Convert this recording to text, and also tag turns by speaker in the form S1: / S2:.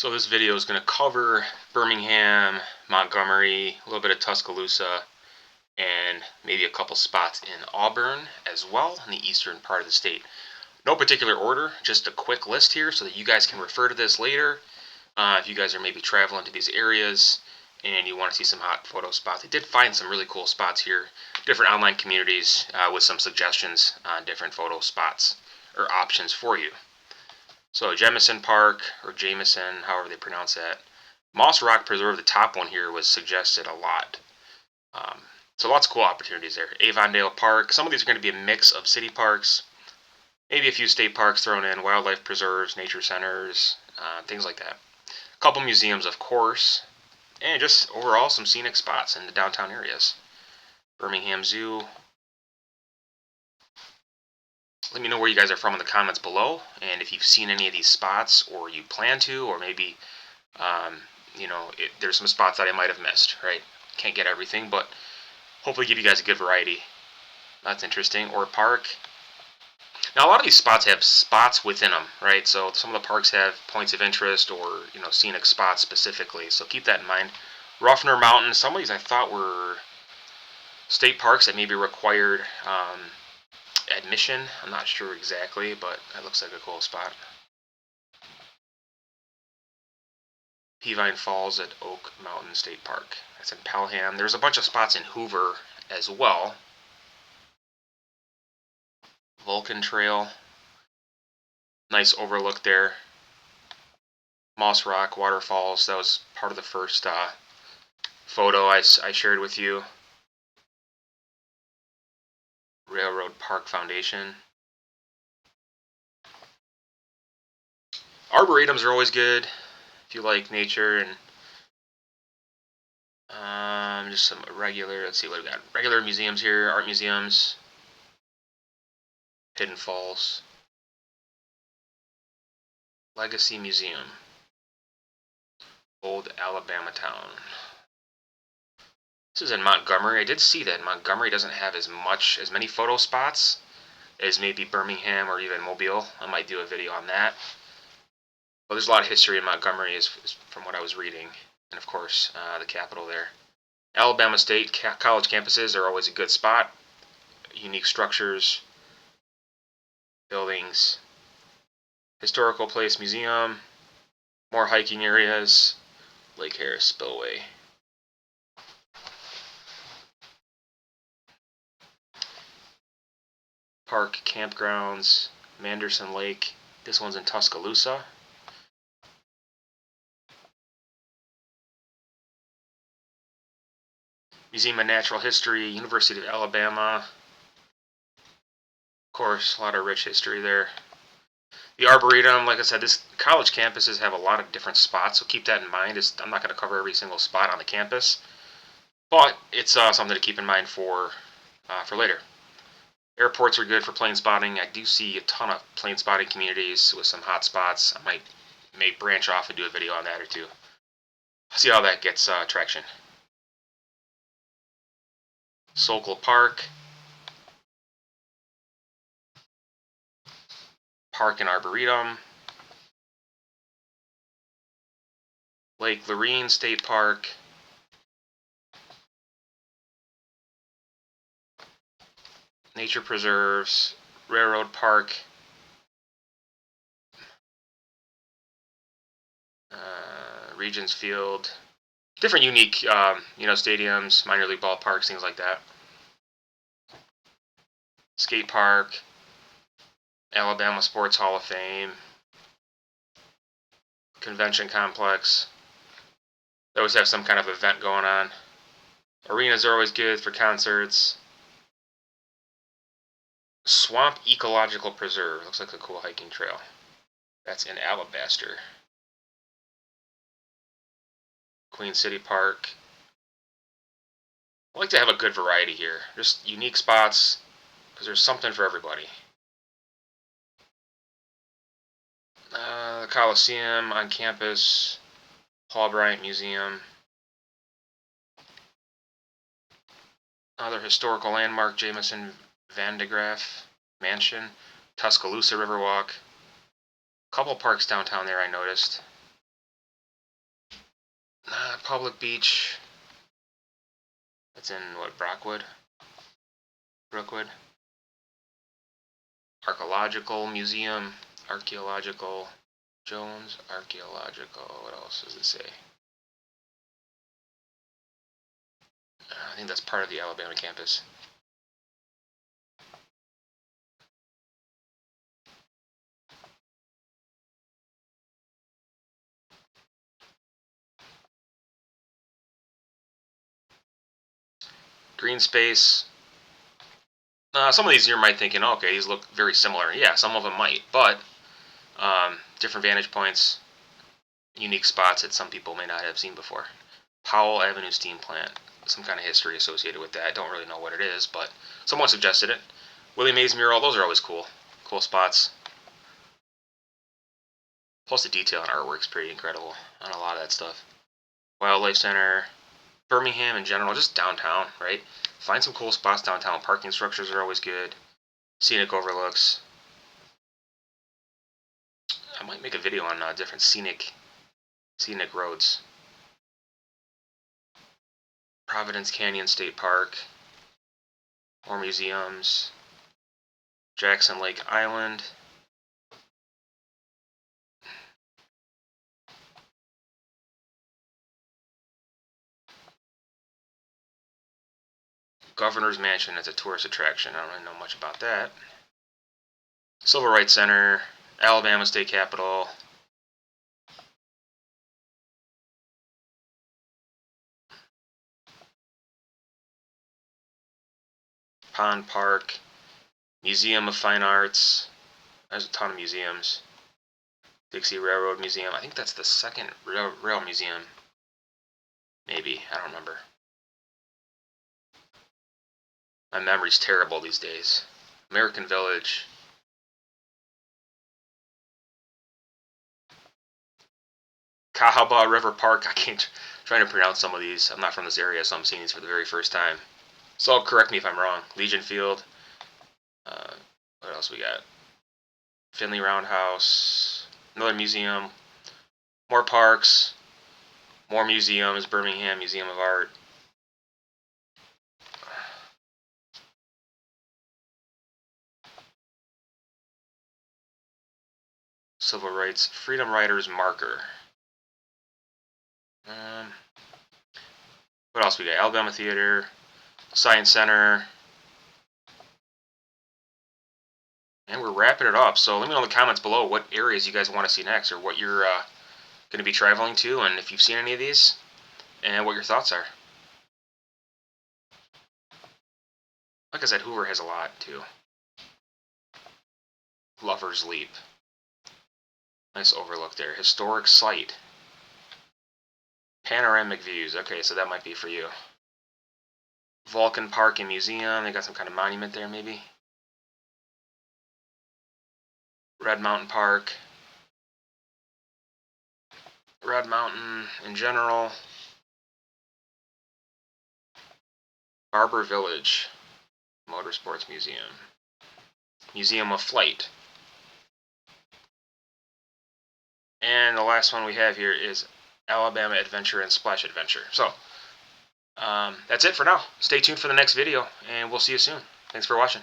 S1: So this video is going to cover Birmingham, Montgomery, a little bit of Tuscaloosa, and maybe a couple spots in Auburn as well, in the eastern part of the state. No particular order, just a quick list here so that you guys can refer to this later. If you guys are maybe traveling to these areas and you want to see some hot photo spots. I did find some really cool spots here, different online communities with some suggestions on different photo spots or options for you. So Jamison Park, or Jameson, however they pronounce that. Moss Rock Preserve, the top one here, was suggested a lot. So lots of cool opportunities there. Avondale Park. Some of these are going to be a mix of city parks, maybe a few state parks thrown in, wildlife preserves, nature centers, things like that. A couple museums, of course, and just overall some scenic spots in the downtown areas. Birmingham Zoo. Let me know where you guys are from in the comments below, and if you've seen any of these spots, or you plan to, or maybe, there's some spots that I might have missed, right? Can't get everything, but hopefully give you guys a good variety. That's interesting. Or a park. Now, a lot of these spots have spots within them, right? So some of the parks have points of interest or, scenic spots specifically. So keep that in mind. Ruffner Mountain. Some of these I thought were state parks that maybe required admission. I'm not sure exactly, but that looks like a cool spot. Peavine Falls at Oak Mountain State Park. That's in Pelham. There's a bunch of spots in Hoover as well. Vulcan Trail. Nice overlook there. Moss Rock Waterfalls. That was part of the first photo I shared with you. Railroad Park Foundation. Arboretums are always good if you like nature, and just some regular, let's see what we got. Regular museums here, art museums. Hidden Falls. Legacy Museum. Old Alabama Town. This is in Montgomery. I did see that Montgomery doesn't have as many photo spots as maybe Birmingham or even Mobile. I might do a video on that. But there's a lot of history in Montgomery, is from what I was reading, and of course the capital there. Alabama State college campuses are always a good spot. Unique structures, buildings, historical place museum, more hiking areas, Lake Harris Spillway. Park campgrounds, Manderson Lake. This one's in Tuscaloosa. Museum of Natural History, University of Alabama. Of course, a lot of rich history there. The Arboretum, like I said, this college campuses have a lot of different spots, so keep that in mind. I'm not going to cover every single spot on the campus, but it's something to keep in mind for later. Airports are good for plane spotting. I do see a ton of plane spotting communities with some hot spots. I may branch off and do a video on that or two. See how that gets traction. Sokol Park. Park and Arboretum. Lake Lorraine State Park. Nature preserves. Railroad Park. Regents Field. Different unique, stadiums, minor league ballparks, things like that. Skate Park. Alabama Sports Hall of Fame. Convention Complex. They always have some kind of event going on. Arenas are always good for concerts. Swamp Ecological Preserve. Looks like a cool hiking trail. That's in Alabaster. Queen City Park. I like to have a good variety here. Just unique spots, because there's something for everybody. The Coliseum on campus. Paul Bryant Museum. Another historical landmark, Jameson Van de Graaff Mansion. Tuscaloosa Riverwalk. A couple parks downtown there I noticed. Public beach. That's in what, Brookwood? Archaeological museum. Archaeological. Jones Archaeological. What else does it say? I think that's part of the Alabama campus. Green space. Some of these you might thinking, okay, these look very similar. Yeah, some of them might, but different vantage points, unique spots that some people may not have seen before. Powell Avenue Steam Plant. Some kind of history associated with that. I don't really know what it is, but someone suggested it. Willie Mays mural. Those are always cool. Cool spots. Plus the detail and artwork's pretty incredible on a lot of that stuff. Wildlife Center. Birmingham in general, just downtown, right? Find some cool spots downtown. Parking structures are always good. Scenic overlooks. I might make a video on different scenic roads. Providence Canyon State Park. More museums. Jackson Lake Island. Governor's Mansion as a tourist attraction. I don't really know much about that. Civil Rights Center. Alabama State Capitol. Pond Park. Museum of Fine Arts. There's a ton of museums. Dixie Railroad Museum. I think that's the second rail museum. Maybe. I don't remember. My memory's terrible these days. American Village. Cahaba River Park. I can't try to pronounce some of these. I'm not from this area, so I'm seeing these for the very first time. So correct me if I'm wrong. Legion Field. What else we got? Finley Roundhouse. Another museum. More parks. More museums. Birmingham Museum of Art. Civil Rights. Freedom Riders Marker. What else we got? Alabama Theater. Science Center. And we're wrapping it up. So let me know in the comments below what areas you guys want to see next, or what you're going to be traveling to, and if you've seen any of these, and what your thoughts are. Like I said, Hoover has a lot too. Lover's Leap. Nice overlook there. Historic site. Panoramic views. Okay, so that might be for you. Vulcan Park and Museum. They got some kind of monument there, maybe. Red Mountain Park. Red Mountain in general. Barber Village. Motorsports Museum. Museum of Flight. And the last one we have here is Alabama Adventure and Splash Adventure. So, that's it for now. Stay tuned for the next video, and we'll see you soon. Thanks for watching.